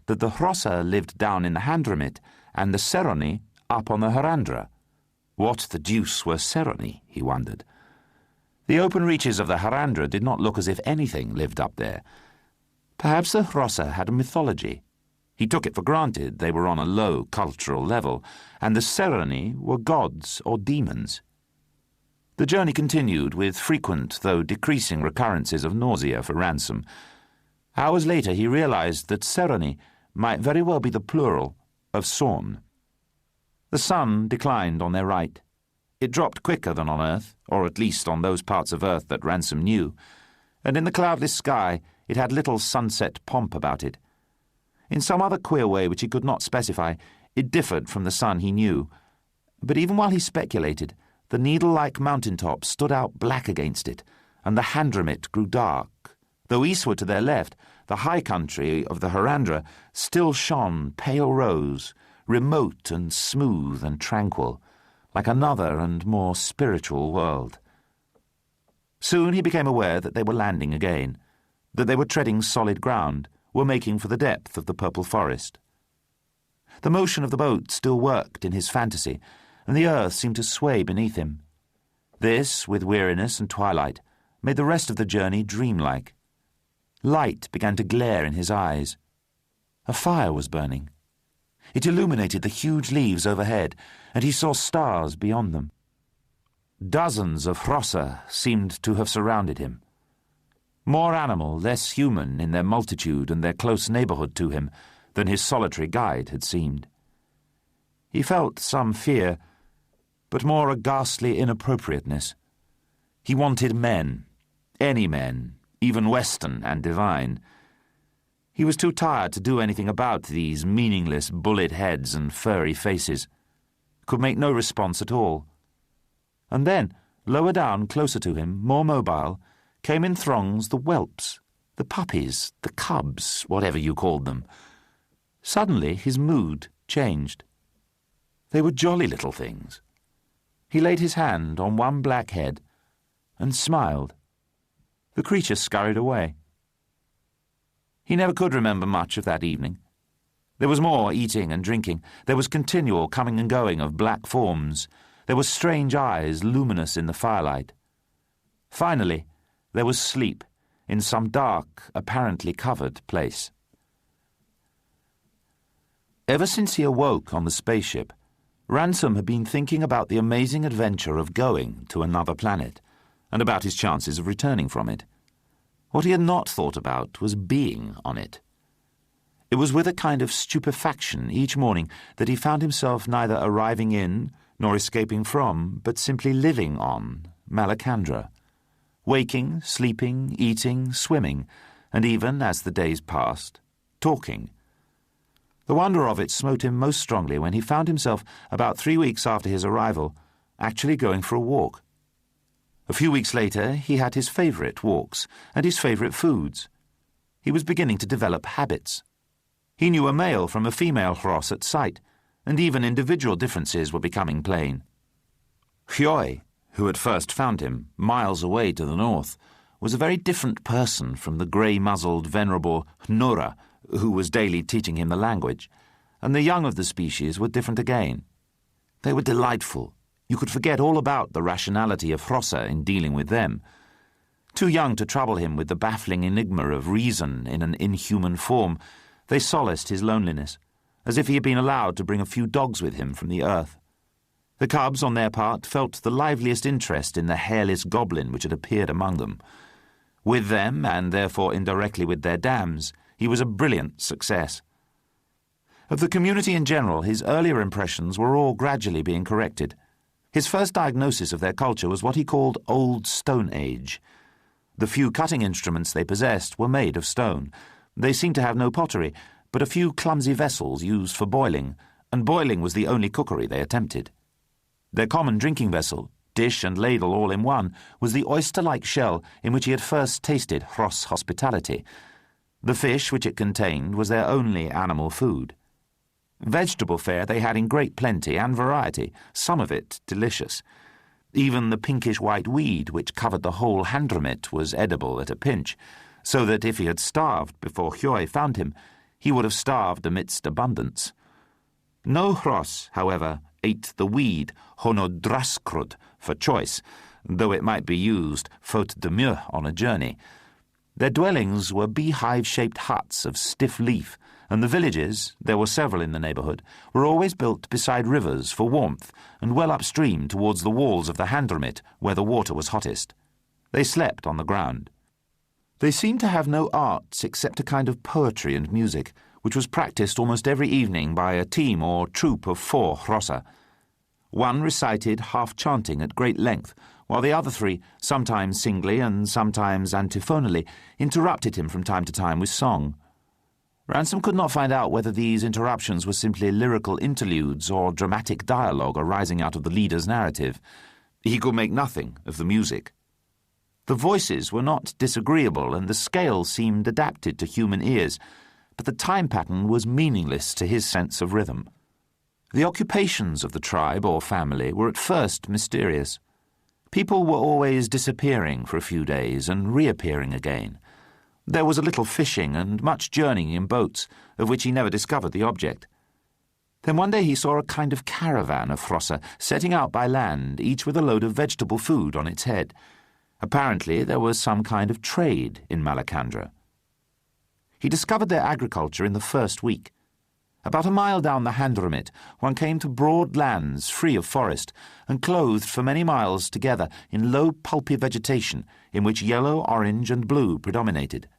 that the Hrossa lived down in the Handramit and the Seroni up on the Harandra. What the deuce were Seroni, he wondered. The open reaches of the Harandra did not look as if anything lived up there. Perhaps the Hrossa had a mythology. He took it for granted they were on a low cultural level, and the Seroni were gods or demons. The journey continued with frequent, though decreasing, recurrences of nausea for Ransom. Hours later he realized that Seroni might very well be the plural of Sorn. The sun declined on their right. It dropped quicker than on Earth, or at least on those parts of Earth that Ransom knew, and in the cloudless sky it had little sunset pomp about it. In some other queer way which he could not specify, it differed from the sun he knew. But even while he speculated, the needle-like mountain-top stood out black against it, and the Handramit grew dark, though eastward to their left, the high country of the Harandra still shone pale rose, remote and smooth and tranquil, like another and more spiritual world. Soon he became aware that they were landing again, that they were treading solid ground, were making for the depth of the purple forest. The motion of the boat still worked in his fantasy, and the earth seemed to sway beneath him. This, with weariness and twilight, made the rest of the journey dreamlike. Light began to glare in his eyes. A fire was burning. It illuminated the huge leaves overhead, and he saw stars beyond them. Dozens of Hrossa seemed to have surrounded him. More animal, less human in their multitude and their close neighborhood to him than his solitary guide had seemed. He felt some fear, but more a ghastly inappropriateness. He wanted men, any men, even Western and divine. He was too tired to do anything about these meaningless bullet heads and furry faces, could make no response at all. And then, lower down, closer to him, more mobile, came in throngs the whelps, the puppies, the cubs, whatever you called them. Suddenly his mood changed. They were jolly little things. He laid his hand on one black head and smiled. The creature scurried away. He never could remember much of that evening. There was more eating and drinking. There was continual coming and going of black forms. There were strange eyes luminous in the firelight. Finally, there was sleep in some dark, apparently covered place. Ever since he awoke on the spaceship, Ransom had been thinking about the amazing adventure of going to another planet, and about his chances of returning from it. What he had not thought about was being on it. It was with a kind of stupefaction each morning that he found himself neither arriving in nor escaping from, but simply living on Malacandra, waking, sleeping, eating, swimming, and even, as the days passed, talking. The wonder of it smote him most strongly when he found himself, about 3 weeks after his arrival, actually going for a walk. A few weeks later he had his favourite walks and his favourite foods. He was beginning to develop habits. He knew a male from a female Hross at sight, and even individual differences were becoming plain. Hyoy, who had first found him, miles away to the north, was a very different person from the grey-muzzled, venerable Hnora, who was daily teaching him the language, and the young of the species were different again. They were delightful. You could forget all about the rationality of Hrossa in dealing with them. Too young to trouble him with the baffling enigma of reason in an inhuman form, they solaced his loneliness, as if he had been allowed to bring a few dogs with him from the earth. The cubs, on their part, felt the liveliest interest in the hairless goblin which had appeared among them. With them, and therefore indirectly with their dams, he was a brilliant success. Of the community in general, his earlier impressions were all gradually being corrected. His first diagnosis of their culture was what he called Old Stone Age. The few cutting instruments they possessed were made of stone. They seemed to have no pottery, but a few clumsy vessels used for boiling, and boiling was the only cookery they attempted. Their common drinking vessel, dish and ladle all in one, was the oyster-like shell in which he had first tasted Hross hospitality. The fish which it contained was their only animal food. Vegetable fare they had in great plenty and variety, some of it delicious. Even the pinkish-white weed which covered the whole Handramit was edible at a pinch, so that if he had starved before Hyoy found him, he would have starved amidst abundance. No Hross, however, ate the weed Honodraskrud for choice, though it might be used faute de mieux on a journey. Their dwellings were beehive-shaped huts of stiff leaf, and the villages, there were several in the neighbourhood, were always built beside rivers for warmth and well upstream towards the walls of the Handramit, where the water was hottest. They slept on the ground. They seemed to have no arts except a kind of poetry and music, which was practised almost every evening by a team or troop of 4 Hrossa. One recited half-chanting at great length, while the other 3, sometimes singly and sometimes antiphonally, interrupted him from time to time with song. Ransom could not find out whether these interruptions were simply lyrical interludes or dramatic dialogue arising out of the leader's narrative. He could make nothing of the music. The voices were not disagreeable, and the scale seemed adapted to human ears, but the time pattern was meaningless to his sense of rhythm. The occupations of the tribe or family were at first mysterious. People were always disappearing for a few days and reappearing again. There was a little fishing and much journeying in boats, of which he never discovered the object. Then one day he saw a kind of caravan of Hrossa setting out by land, each with a load of vegetable food on its head. Apparently there was some kind of trade in Malacandra. He discovered their agriculture in the first week. About a mile down the Handramit, one came to broad lands free of forest and clothed for many miles together in low pulpy vegetation in which yellow, orange and blue predominated.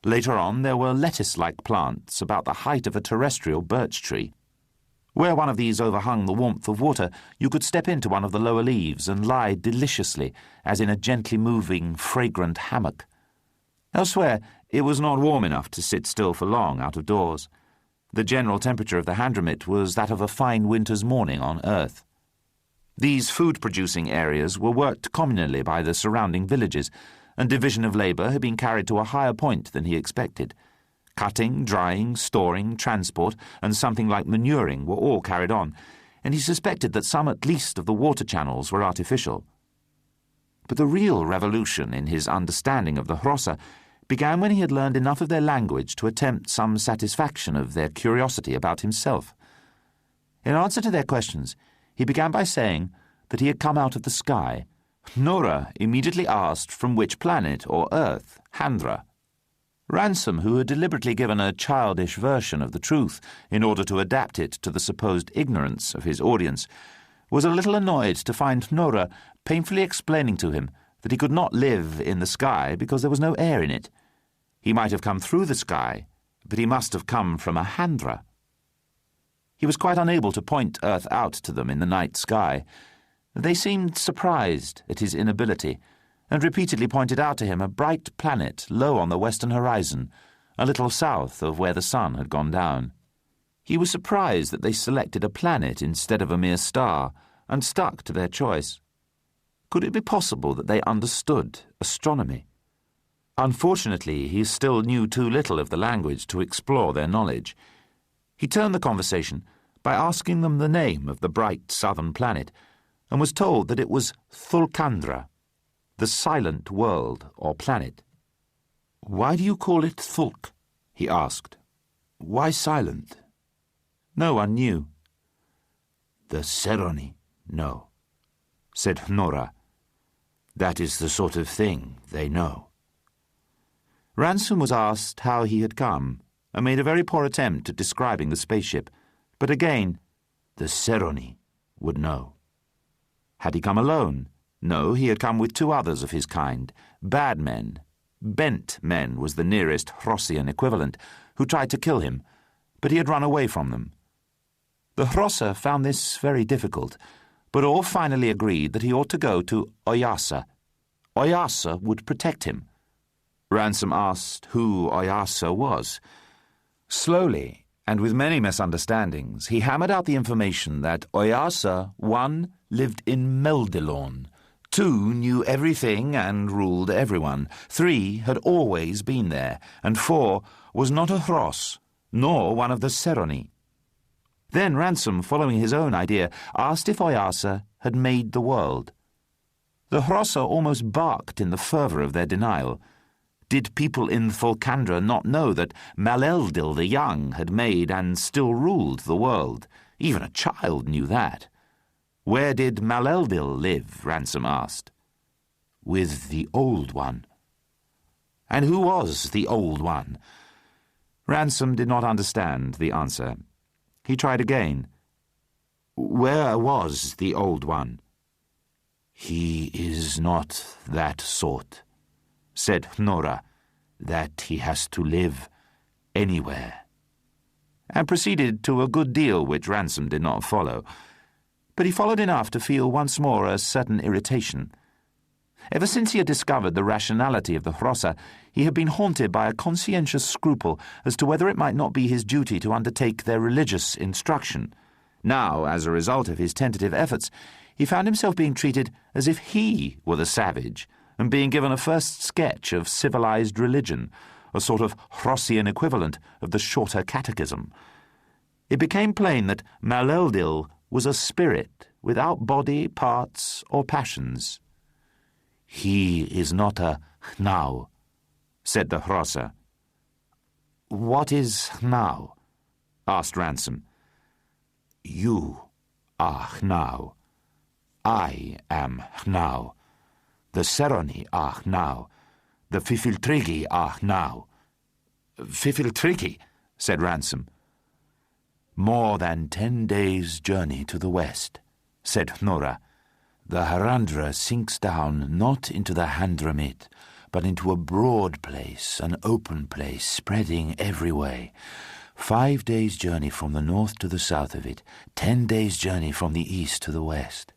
Later on there were lettuce-like plants about the height of a terrestrial birch tree. Where one of these overhung the warmth of water, you could step into one of the lower leaves and lie deliciously, as in a gently moving, fragrant hammock. Elsewhere, it was not warm enough to sit still for long out of doors. The general temperature of the Handramit was that of a fine winter's morning on Earth. These food-producing areas were worked communally by the surrounding villages, and division of labour had been carried to a higher point than he expected. Cutting, drying, storing, transport, and something like manuring were all carried on, and he suspected that some at least of the water channels were artificial. But the real revolution in his understanding of the Hrossa began when he had learned enough of their language to attempt some satisfaction of their curiosity about himself. In answer to their questions, he began by saying that he had come out of the sky. Nora immediately asked from which planet or Earth, Handra. Ransom, who had deliberately given a childish version of the truth in order to adapt it to the supposed ignorance of his audience, was a little annoyed to find Nora painfully explaining to him that he could not live in the sky because there was no air in it. He might have come through the sky, but he must have come from a Handra. He was quite unable to point Earth out to them in the night sky. They seemed surprised at his inability, and repeatedly pointed out to him a bright planet low on the western horizon, a little south of where the sun had gone down. He was surprised that they selected a planet instead of a mere star, and stuck to their choice. Could it be possible that they understood astronomy? Unfortunately, he still knew too little of the language to explore their knowledge. He turned the conversation by asking them the name of the bright southern planet, and was told that it was Thulkandra, the silent world or planet. "Why do you call it Thulk?" he asked. "Why silent?" No one knew. "The Seroni know," said Nora. "That is the sort of thing they know." Ransom was asked how he had come, and made a very poor attempt at describing the spaceship, but again, the Seroni would know. Had he come alone? No, he had come with 2 others of his kind, bad men. Bent men was the nearest Hrossian equivalent, who tried to kill him, but he had run away from them. The Hrossa found this very difficult, but all finally agreed that he ought to go to Oyasa. Oyasa would protect him. Ransom asked who Oyasa was. Slowly, and with many misunderstandings, he hammered out the information that Oyasa, 1, lived in Meldilorn, 2, knew everything and ruled everyone, 3, had always been there, and 4, was not a Hross, nor one of the Seroni. Then Ransom, following his own idea, asked if Oyasa had made the world. The Hrossa almost barked in the fervour of their denial. Did people in Thulkandra not know that Maleldil the Young had made and still ruled the world? Even a child knew that. Where did Maleldil live? Ransom asked. With the Old One. And who was the Old One? Ransom did not understand the answer. He tried again. Where was the Old One? He is not that sort, said Hnora, that he has to live anywhere, and proceeded to a good deal which Ransom did not follow. But he followed enough to feel once more a certain irritation. Ever since he had discovered the rationality of the Hrossa, he had been haunted by a conscientious scruple as to whether it might not be his duty to undertake their religious instruction. Now, as a result of his tentative efforts, he found himself being treated as if he were the savage, and being given a first sketch of civilized religion, a sort of Hrossian equivalent of the Shorter Catechism. It became plain that Maleldil was a spirit without body, parts, or passions. He is not a Hnau, said the Hrossa. What is Hnau? Asked Ransom. You are Hnau. I am Hnau. The Seroni are Hnau. The Fifiltrigi are Hnau. Fifiltrigi, said Ransom. More than 10 days' journey to the west, said Hnora. The Harandra sinks down not into the Handramit, but into a broad place, an open place, spreading every way. 5 days' journey from the north to the south of it, 10 days' journey from the east to the west.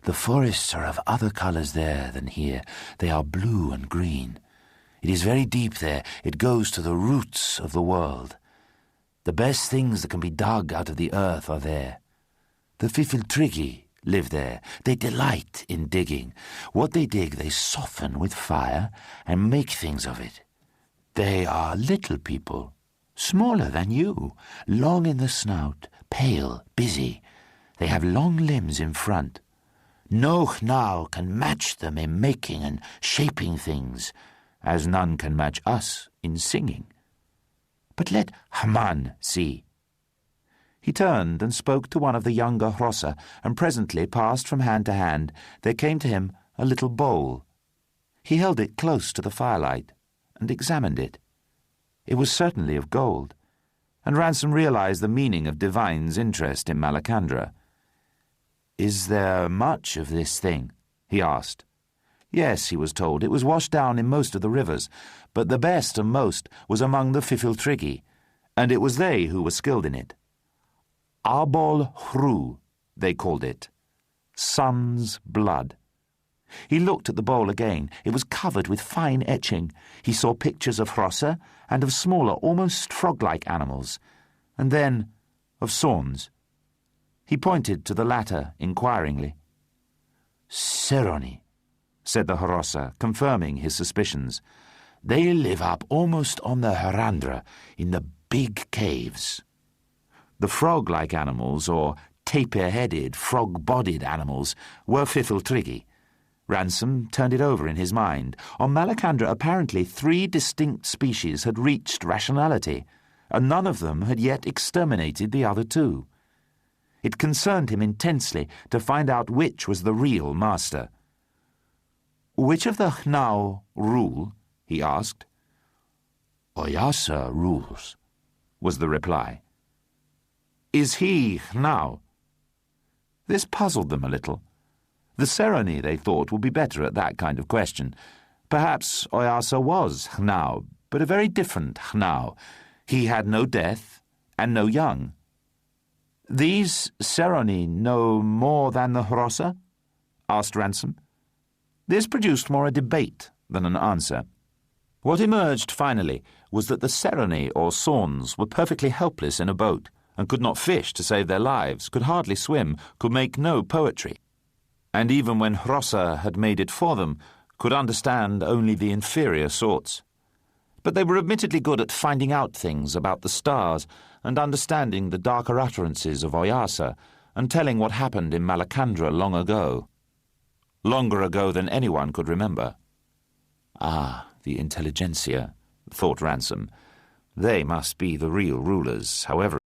The forests are of other colours there than here. They are blue and green. It is very deep there. It goes to the roots of the world. The best things that can be dug out of the earth are there. The Fifiltrigi live there. They delight in digging. What they dig they soften with fire and make things of it. They are little people, smaller than you, long in the snout, pale, busy. They have long limbs in front. No Hnau can match them in making and shaping things, as none can match us in singing. But let Haman see. He turned and spoke to one of the younger Hrossa, and presently, passed from hand to hand, there came to him a little bowl. He held it close to the firelight and examined it. It was certainly of gold, and Ransom realized the meaning of Divine's interest in Malacandra. Is there much of this thing? He asked. Yes, he was told, it was washed down in most of the rivers, but the best and most was among the Fifiltrigi, and it was they who were skilled in it. Arbol Hru, they called it. Sun's blood. He looked at the bowl again. It was covered with fine etching. He saw pictures of Hrossa and of smaller, almost frog-like animals, and then of Sorns. He pointed to the latter inquiringly. Seroni, said the Hrossa, confirming his suspicions. They live up almost on the Harandra, in the big caves. The frog-like animals, or tapir-headed, frog-bodied animals, were Fifiltrigi. Ransom turned it over in his mind. On Malacandra, apparently 3 distinct species had reached rationality, and none of them had yet exterminated the other 2. It concerned him intensely to find out which was the real master. Which of the Hnau rule? He asked. Oyasa rules, was the reply. Is he Hnau? This puzzled them a little. The Seroni, they thought, would be better at that kind of question. Perhaps Oyasa was Hnau, but a very different Hnau. He had no death and no young. These Seroni know more than the Hrossa? Asked Ransom. This produced more a debate than an answer. What emerged finally was that the Seroni, or Sorns, were perfectly helpless in a boat, and could not fish to save their lives, could hardly swim, could make no poetry, and even when Hrossa had made it for them, could understand only the inferior sorts. But they were admittedly good at finding out things about the stars and understanding the darker utterances of Oyasa and telling what happened in Malacandra long ago. Longer ago than anyone could remember. Ah, The intelligentsia, thought Ransom. They must be the real rulers, however